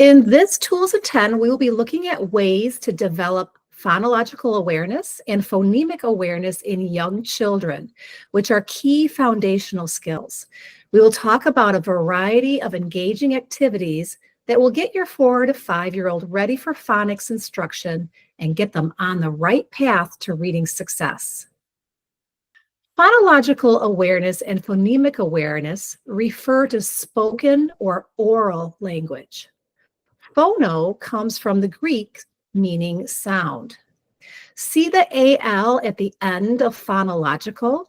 In this Tools of 10, we will be looking at ways to develop phonological awareness and phonemic awareness in young children, which are key foundational skills. We will talk about a variety of engaging activities that will get your 4 to 5-year-old ready for phonics instruction and get them on the right path to reading success. Phonological awareness and phonemic awareness refer to spoken or oral language. Phono comes from the Greek meaning sound. See the AL at the end of phonological?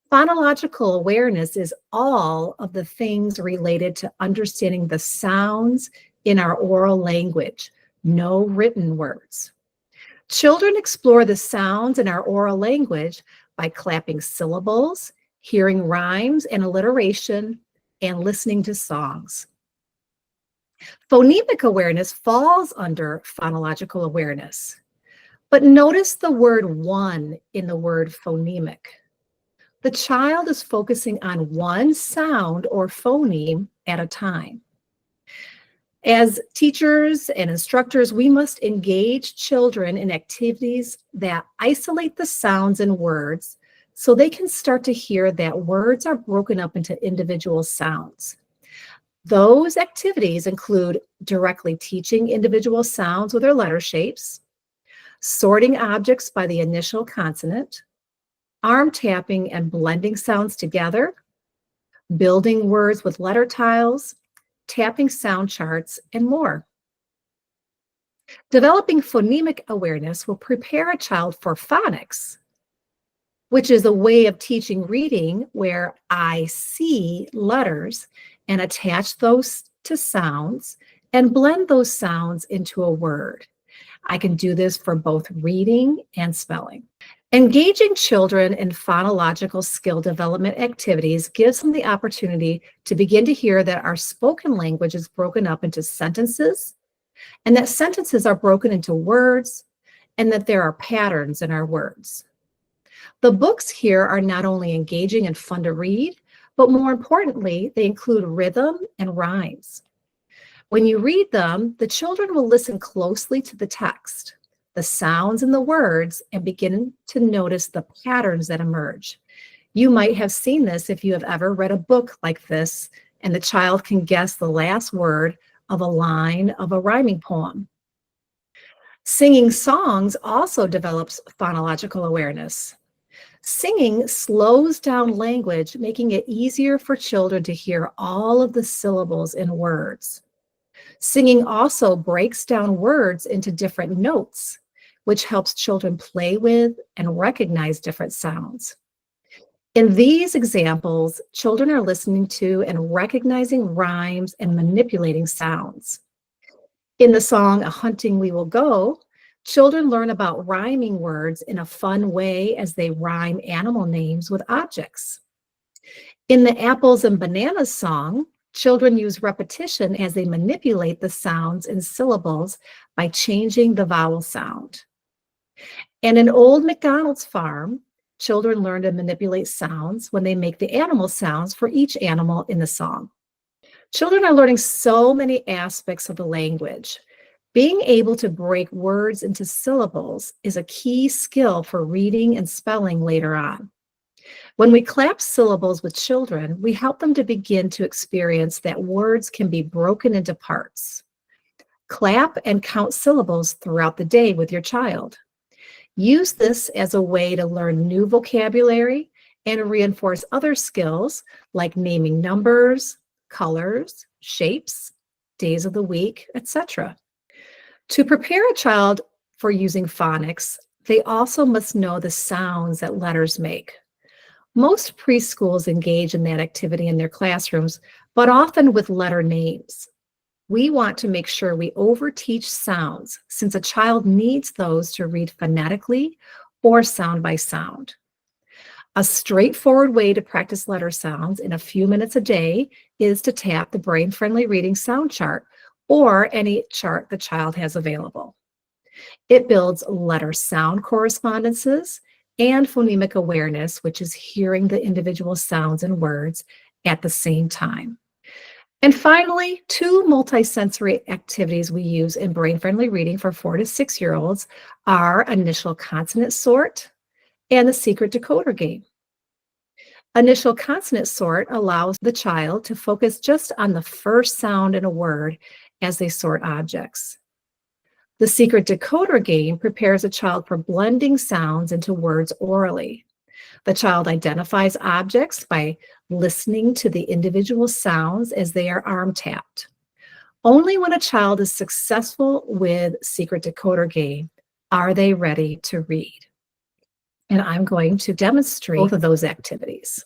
Phonological awareness is all of the things related to understanding the sounds in our oral language, no written words. Children explore the sounds in our oral language by clapping syllables, hearing rhymes and alliteration, and listening to songs. Phonemic awareness falls under phonological awareness, but notice the word one in the word phonemic. The child is focusing on one sound or phoneme at a time. As teachers and instructors, we must engage children in activities that isolate the sounds in words so they can start to hear that words are broken up into individual sounds. Those activities include directly teaching individual sounds with their letter shapes, sorting objects by the initial consonant, arm tapping and blending sounds together, building words with letter tiles, tapping sound charts, and more. Developing phonemic awareness will prepare a child for phonics, which is a way of teaching reading where I see letters and attach those to sounds and blend those sounds into a word. I can do this for both reading and spelling. Engaging children in phonological skill development activities gives them the opportunity to begin to hear that our spoken language is broken up into sentences, and that sentences are broken into words, and that there are patterns in our words. The books here are not only engaging and fun to read, but more importantly, they include rhythm and rhymes. When you read them, the children will listen closely to the text, the sounds and the words, and begin to notice the patterns that emerge. You might have seen this if you have ever read a book like this, and the child can guess the last word of a line of a rhyming poem. Singing songs also develops phonological awareness. Singing slows down language, making it easier for children to hear all of the syllables in words. Singing also breaks down words into different notes, which helps children play with and recognize different sounds. In these examples, children are listening to and recognizing rhymes and manipulating sounds. In the song, "A Hunting We Will Go," children learn about rhyming words in a fun way as they rhyme animal names with objects. In the "Apples and Bananas" song, children use repetition as they manipulate the sounds and syllables by changing the vowel sound. And in "Old MacDonald's Farm," children learn to manipulate sounds when they make the animal sounds for each animal in the song. Children are learning so many aspects of the language. Being able to break words into syllables is a key skill for reading and spelling later on. When we clap syllables with children, we help them to begin to experience that words can be broken into parts. Clap and count syllables throughout the day with your child. Use this as a way to learn new vocabulary and reinforce other skills like naming numbers, colors, shapes, days of the week, etc. To prepare a child for using phonics, they also must know the sounds that letters make. Most preschools engage in that activity in their classrooms, but often with letter names. We want to make sure we overteach sounds, since a child needs those to read phonetically or sound by sound. A straightforward way to practice letter sounds in a few minutes a day is to tap the brain-friendly reading sound chart or any chart the child has available. It builds letter sound correspondences and phonemic awareness, which is hearing the individual sounds and words at the same time. And finally, two multisensory activities we use in brain-friendly reading for 4 to 6-year-olds are initial consonant sort and the secret decoder game. Initial consonant sort allows the child to focus just on the first sound in a word as they sort objects. The secret decoder game prepares a child for blending sounds into words orally. The child identifies objects by listening to the individual sounds as they are arm tapped. Only when a child is successful with secret decoder game are they ready to read. And I'm going to demonstrate both of those activities.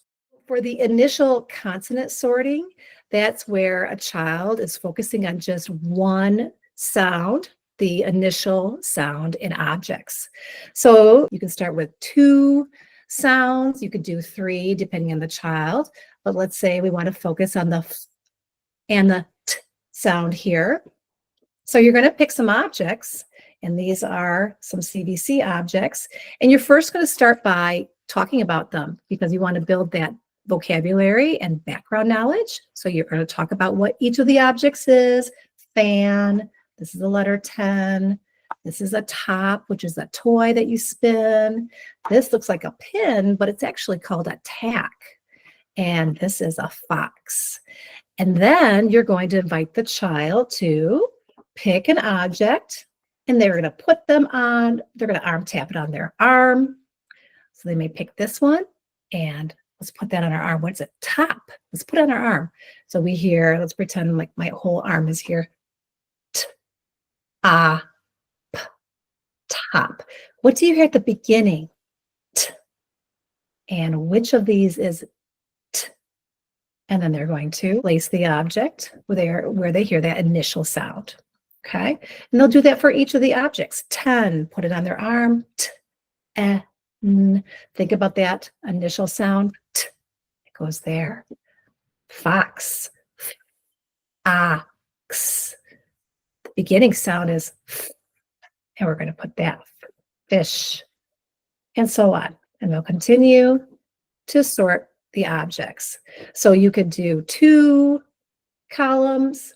For the initial consonant sorting, that's where a child is focusing on just one sound, the initial sound in objects. So you can start with 2 sounds, you could do 3 depending on the child, but let's say we want to focus on the f and the t sound here. So you're going to pick some objects, and these are some CBC objects, and you're first going to start by talking about them because you want to build that vocabulary and background knowledge. So you're going to talk about what each of the objects is. Fan, this is the letter 10. This is a top, which is a toy that you spin. This looks like a pin, but it's actually called a tack. And this is a fox. And then you're going to invite the child to pick an object, and they're going to put them on, they're going to arm tap it on their arm. So they may pick this one, and let's put that on our arm. What's it? Top. Let's put it on our arm. So we hear, let's pretend like my whole arm is here. T, ah, p, top. What do you hear at the beginning? T. And which of these is t? And then they're going to place the object where they hear that initial sound. Okay. And they'll do that for each of the objects. 10, put it on their arm. T, eh, n. Think about that initial sound. T. It goes there. Fox. Ox. The beginning sound is f, and we're going to put that. Fish. And so on. And they'll continue to sort the objects. So you could do 2 columns.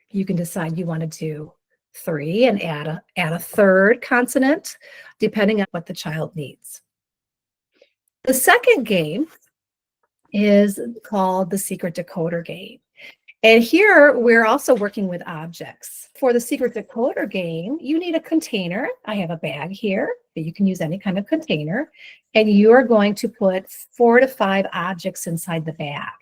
You can decide you want to do 3 and add a third consonant, depending on what the child needs. The second game is called the secret decoder game. And here we're also working with objects. For the secret decoder game, you need a container. I have a bag here, but you can use any kind of container. And you're going to put 4 to 5 objects inside the bag.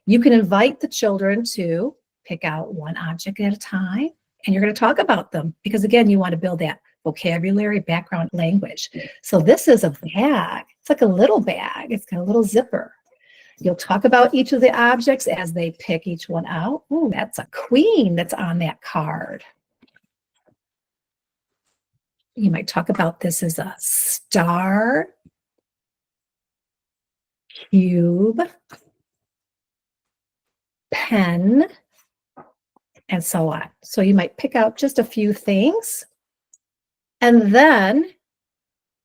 You can invite the children to pick out one object at a time, and you're going to talk about them because, again, you want to build that vocabulary, background language. So this is a bag. It's like a little bag. It's got a little zipper. You'll talk about each of the objects as they pick each one out. Ooh, that's a queen that's on that card. You might talk about this as a star, cube, pen, and so on. So you might pick out just a few things, and then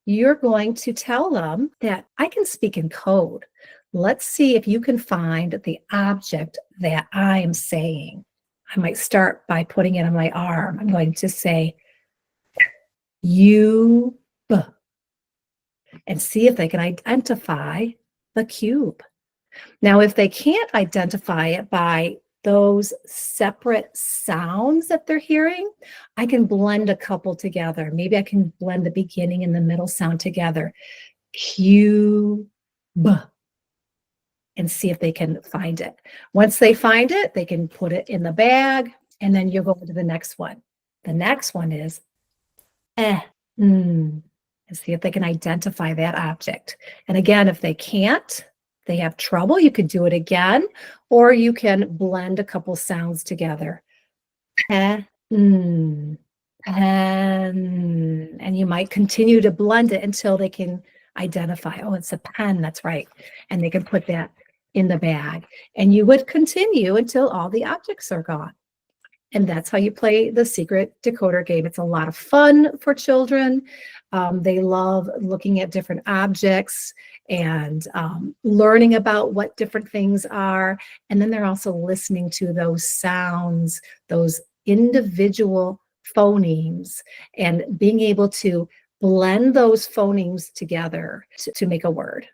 you're going to tell them that I can speak in code. Let's see if you can find the object that I'm saying. I might start by putting it on my arm. I'm going to say cube and see if they can identify the cube. Now, if they can't identify it by those separate sounds that they're hearing, I can blend a couple together. Maybe I can blend the beginning and the middle sound together. Cube. And see if they can find it. Once they find it, they can put it in the bag, and then you'll go to the next one. The next one is and see if they can identify that object. And again, if they can't, they have trouble, you could do it again, or you can blend a couple sounds together. And you might continue to blend it until they can identify, oh, it's a pen, that's right. And they can put that in the bag. And you would continue until all the objects are gone. And that's how you play the secret decoder game. It's a lot of fun for children. They love looking at different objects and learning about what different things are. And then they're also listening to those sounds, those individual phonemes, and being able to blend those phonemes together to make a word.